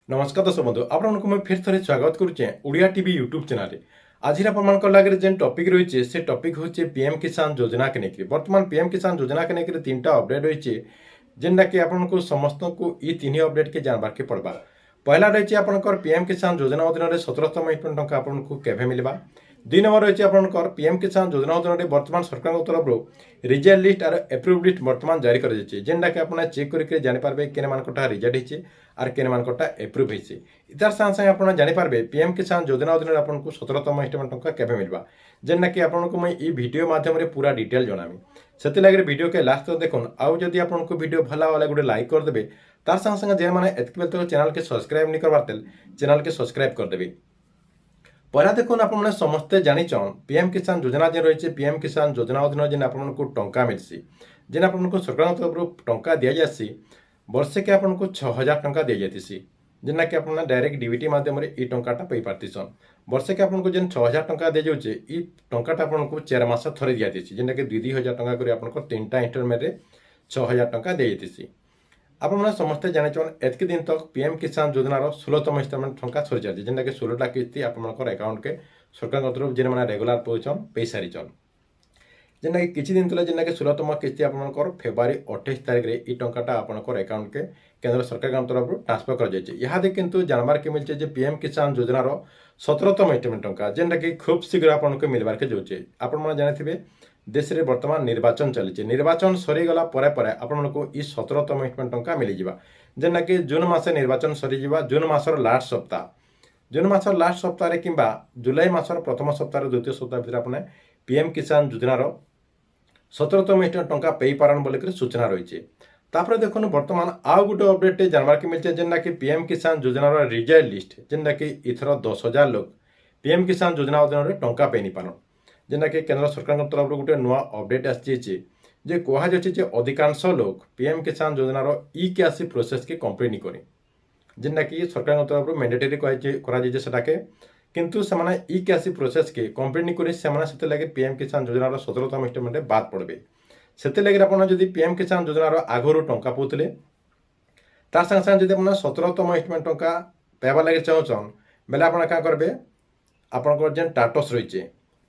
नमस्कार दर्शक बंधु आपको मैं फिर थे स्वागत करुचे ओडिया टीवी यूट्यूब चैनल। आज आप लगे जेन टॉपिक रही से टॉपिक हूँ पीएम किसान योजना के लेकर। बर्तमान पीएम किसान योजना के लेकर 3टा अपडेट रही जेनटा कि आपको समस्त को ये 3 अपडेट के जानबार के पड़वा। पहला रही आपंकर पीएम किसान योजना अधीन 17तम टंका आपको केवे मिलवा। 2 नंबर रही आपंकर पीएम किसान योजना अधीन बर्तमान सरकार तरफ रिजल्ट लिस्ट और एप्रुव लिस्ट बर्तमान जारी कर जेनटा कि आप चेक करके जानीपारे केने मानकटा रिजल्ट होती और केने मानकटा एप्रुव होती। इतार साथ साथ आप जानीपारे पीएम किसान योजना अधीन आपको 17तम इंस्टलमेंट टंका केवे मिलवा। जेनटा कि आपको मैं ये वीडियो माध्यम पूरा डिटेल जनामी से लगे वीडियो के लास्ट तक देखुन। आउ जदि आपको वीडियो भला वाले गोटे लाइक करदे तार संगे संगे जेन मैंने एतक बेल तक चैनल के सब्सक्राइब नहीं करवार चैनल के सब्सक्राइब करदेवी। पहला देखुन आप समस्ते जानीचन पीएम किसान योजना जे रही पीएम किसान योजना अधीन जेन आपको टंका मिलसी जेन आपको सरकार तरफ टंका दि जासी वर्षे के आपको 6000 टंका दि जाती जेना कि आप डायरेक्ट डीबीटी माध्यम ये टंकाटा पाई पार्टीसन। वर्षे के आपको जेन 6000 टंका दि जाऊे ये टंकाटा आपको 4 मास थरे दि जाती जेनटा कि 2,000 टंका कर आपको 3टा इंस्टलमेंट में 6000 टंका दि जाती। आपने समस्ते जानीचन एतक दिन तक पीएम किसान योजनार 16तम इंस्टलमेंट टंका सरी जाती जेनटा कि 16टा किस्ती आपंकर अकाउंट के सरकार तरफ जेन मैंने रेगुलर पाचन पे सारीचन। जेना कि किसी दिन तले जेना कि 16तम किस्ती आपंकर फेब्रुआरी 28 तारिख में ये टंकाटा आपंकर अकाउंट के केंद्र सरकार तरफ ट्रांसफर कर किंतु जानबार के मिलचे पीएम किसान योजनार 17तम इंस्टलमेंट टंका जेनटा कि खूब शीघ्र आपको मिलबार के जाऊे। आपने जानी देश में बर्तमान निर्वाचन चली निर्वाचन सरीगला आपको ये 17तम इंस्टलमेंट टंका मिल जावा जेना कि जून मासे निर्वाचन सरीजा जून मासर लास्ट सप्ताह कि जुलाई मासर प्रथम सप्ताह द्वितीय सप्ताह भर आपने पीएम किसान योजनार 17तम इंस्टलमेंट टंका पे पारन बोलिक सूचना रही। तापर देखो बर्तमान आउ गोटे अपडेट जानबार के मिलছে जेनटा कि पीएम किसान योजनार रिजल्ट लिस्ट जेनटा कि इथर 10,000 लोग पीएम किसान योजना अधीन टंका पे नहीं पारन जेनटा कि केंद्र सरकार तरफ गोटे नुआ अपडेट आसी कहुचे अधिकांश लोग पीएम किसान योजनार ई केसी प्रोसेस के कंप्लीट नहीं करें जेनटा कि सरकार तरफ मैंडेटरी कराके किंतु से ई केसी प्रोसेस के कंप्लीट नहीं करें लगे पीएम किसान योजनार 17तम इंस्टलमेंट बाद पड़े से लगे आप पीएम किसान योजनार आगुरी टंका पाते तार संगे संगे जब 17तम इंस्टलमेंट टंका पाइबा लगे चाहून बेले आप क्या करेंगे आपंकर जेन टाटस रही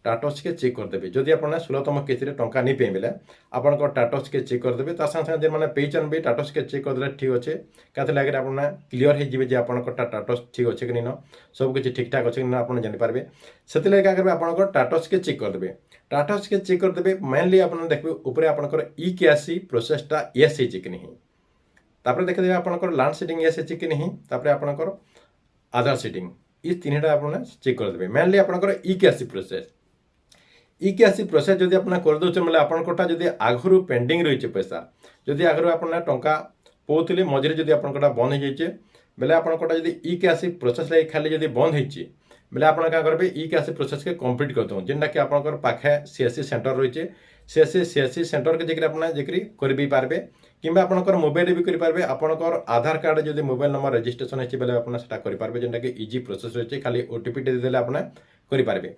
टाटस के चेक करदे जदि आप 16तम किस्ती टंका नहीं पे बेले आपंकर टाटस के चेक करदे तार संगे संगे मैंने पेचन भी टाटस के चेक करदे ठीक अच्छे क्या लगे आप क्लीयर हो आपंकर टाटस ठीक अच्छे कि नहीं सब किसी ठीक ठाक अच्छे कि आप जानीपारे से क्या करेंगे आपंकर टाटस के चेक करदे टाटस के चेक करदे मेनली आप देखिए ऊपर आपंकर ई केसी प्रोसेसटा येस हो कि नहीं तापर देखिए आपंकर लैंड सीडिंग येस हो कि नहीं तापर आपंकर आधार सीडिंग ये 3टा आप चेक करदे मेनली आपंकर ई केसी प्रोसेस ई केसी प्रोसेस जदि आप करदे बोले आपंकटा जदि आगु पेंडिंग रही पैसा जदि आगु आप टंका पाते मझे जदि आपंकटा बंद हो जाए बेले आपंकटा जदि ई केसी प्रोसेस लगे खाली जदि बंद हो बेले आप क्या करेंगे ई केसी प्रोसेस के कंप्लीट कर दूँ जेनटा कि आपंकर पाखे सीएससी सेंटर रही सीएससी सेंटर के जाकर आप जाकर पारे कि आपंकर मोबाइल भी करेंगे आपंकर आधार कार्ड जब मोबाइल नंबर रजिस्ट्रेशन होती है आपटा करेंगे जेनटा कि इजी प्रोसेस रही खाली ओटीपी देदेले आप करेंगे।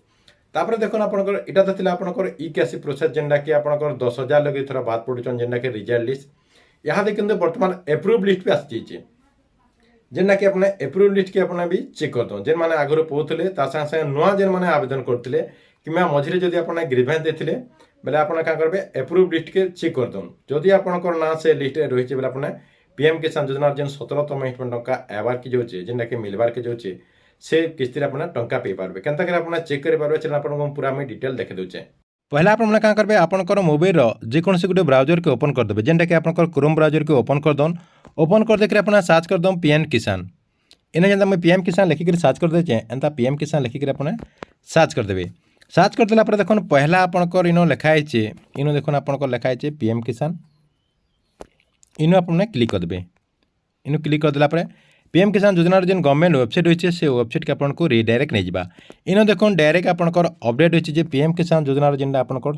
तापर देखो आपंकर इटा तो थी आपंकर ई केसी प्रोसेस जेनटा कि आपंकर 10,000 लोग इथर बाद पड़ुन जेनटा कि रिजल्ट लिस्ट यहाँ किंतु बर्तमान एप्रुव लिस्ट भी आसी जेनटा कि अपने एप्रुव लिस्ट के अपने भी चेक कर दो जेन मैंने आगुरी पाते संगे संगे नुआ जेन मैंने आवेदन करते कि मझे जब आप ग्रीवेंस देते बेले आप क्या करेंगे एप्रुव लिस्ट के चेक कर दूँ जदि आपंकर ना से लिस्ट रही बेले अपने पीएम किसान योजना जेन 17तम इंस्टलमेंट टंका आवार के जाऊे जेनटा कि मिलबार के जाऊे से किस्ती आप टंका पे पारे केनता कर चेक करेंगे आपको पूरा मुझे डिटेल देखी दूचे। पहला आप क्या करेंगे आपंकर मोबाइल जेकोसी गोटे ब्राउजर के ओपन करदे जेनटा कि आपंकर क्रोम ब्राउजर के ओपन करदन ओपन कर देकर आप सर्च करदम पीएम किसान इन्हें जेनता मैं पीएम किसान लिखिक सर्च कर देचे एंता पीएम किसान लिखिक आप सर्च करदे सर्च करदेला देखो पहला आपंकर इनो लिखाई इनो देखो आपंकर लिखाई पीएम किसान इनो आपने क्लिक करदे इनो क्लिक करदेला पीएम किसान योजनार जेन गवर्नमेंट वेबसाइट रही से वेबसाइट के आपको रिडायरेक्ट नहीं जावा इन देखो डायरेक्ट आपंकर अपडेट रही पीएम किसान योजनार जेनटा आपंकर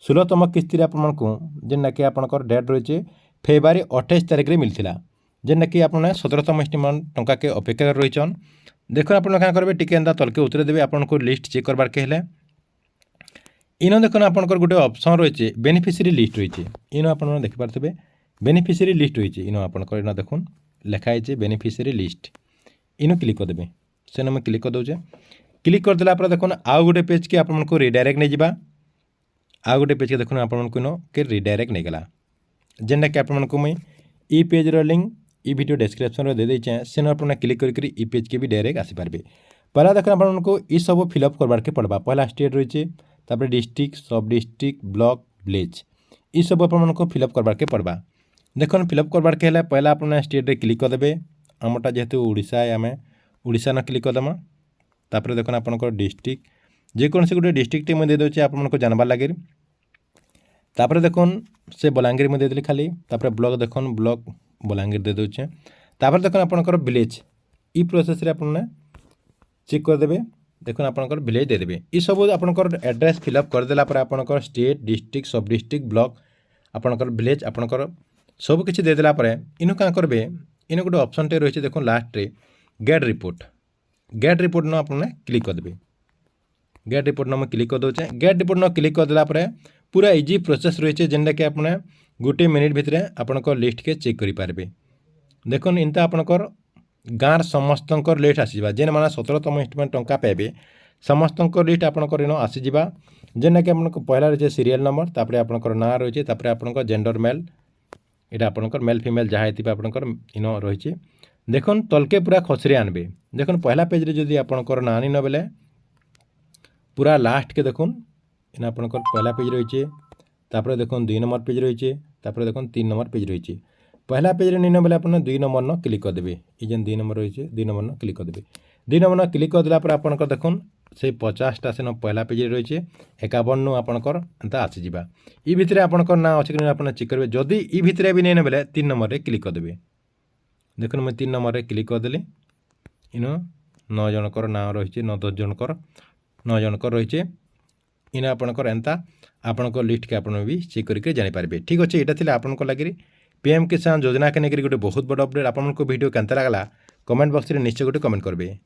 16तम किस्ती आपको जेनटा कि आपंकर डेट रही फेब्रुआरी 28 तारिख में मिलता जेनटा कि आपने 17तम इंस्टलमेंट टंका के अपेक्षा कर रहीचन देखो आप क्या करेंगे टिके एंता तलके उतरे देवे आपको लिस्ट चेक करबार के हेले इन देखो आपंकर गोटे ऑप्शन रही बेनिफिशियरी लिस्ट रही इन आप देखिपारे बेनिफिशियरी लिस्ट रही इन आपंकर इन देखो लिखाई बेनिफिशियरी लिस्ट इनु क्लिक करदेवे सेन मुझे क्लिक कर दूचे क्लिक करदेला देखुन आउ गोटे पेज के आपको रिडायरेक्ट नहीं जावा आउ गोटे पेज के देखुन आपको के रिडायरेक्ट नहीं गला जेनटा कि आपको मुई ई पेज लिंक ई वीडियो डिस्क्रिप्शन दे देचे सेन आपने क्लिक करके ई पेज के भी डायरेक्ट आसीपारे पहला देखो आपको ये सब फिलअप करवार के पड़वा पहला स्टेट रही है डिस्ट्रिक्ट सब डिस्ट्रिक्ट ब्लॉक विलेज ये सब आपको फिलअप करवार के पड़वा देखो फिलअप करवार के है पहला अपना स्टेट रे क्लिक करदे आमटा जेहेतु ओडिशा आम ओडिशा न क्लिक करदेमा तापर देखो आप डिस्ट्रिक्ट जेकोसी गोटे डिस्ट्रिक्ट मुझे देदे आपको जानबार लगे तापर देखुन से बलांगीर मुझे देदेली खाली तापर ब्लॉक देखुन ब्लॉक बलांगीर दे दूचे तापर देखुन आपंकर विलेज ई प्रोसेस आपने चेक करदे देखुन आपंकर विलेज देदेवे ये सब आपंकर एड्रेस फिलअप करदेला आपंकर स्टेट डिस्ट्रिक्ट सब डिस्ट्रिक्ट ब्लॉक आपंकर विलेज आपंकर सब किसी देदेला इनु क्या करेंगे इन गोटे ऑप्शन टे रही है देखो लास्ट रे गेट रिपोर्ट न आपने क्लिक करदे गेट रिपोर्ट न क्लिक कर दूचे गेट रिपोर्ट न क्लिक करदेला पूरा इजी प्रोसेस रही है जेनटा कि आपने गोटे मिनिट भितर आपंकर लिस्ट के चेक करेंगे देखो इनता आपंकर गाँव समस्त लिस्ट आसीजा जेन मैंने 17तम इंस्टॉलमेंट टंका पाइबे समस्त लिस्ट आपंकर इन आसीजा जेनटा कि आपको पहला रही है सीरियल नंबर तापर आपंकर नाँ रही है तापर आपंकर जेंडर मेल यहाँ आपंकर मेल फीमेल जहाँ आपंकर इन रही देखुन तलके पूरा खसरे आनबे देखुन पहला पेज रे जदि आपंकर नाँ न बेले पूरा लास्ट के देखुन इन आपंकर पहला पेज रही है तापर देखुन 2 नंबर पेज रही है तापर देखुन 3 नंबर पेज रही है पहला पेज रे बेले आप 2 नंबर न क्लिक करदेवे ये जेन 2 नंबर रही है 2 नंबर न क्लिक करदेवे 2 नंबर न क्लिक करदेला आपंकर देखुन से 50टा सेन पहला पेज रही है 51 आपंकर एंता आसीजा ई भितर आपंकर ना अच्छे कि आप चेक करेंगे जदि ई भितर भी नहीं बेले 3 नंबर रे क्लिक करदेवे देखुन मुझे 3 नंबर रे क्लिक करदेली इन 9 जनकर ना रही 9-10 जनकर 9 जनकर रही है इन आपंकर एंता आपंकर लिस्ट के आप भी चेक करके जानीपारे ठीक अच्छे यहाँ थी आपंकर लगे पीएम किसान योजना के लेकर गोटे बहुत बड़ अपडेट आपको वीडियो केनता लगला कमेंट बॉक्स में निश्चय गोटे कमेंट करेंगे।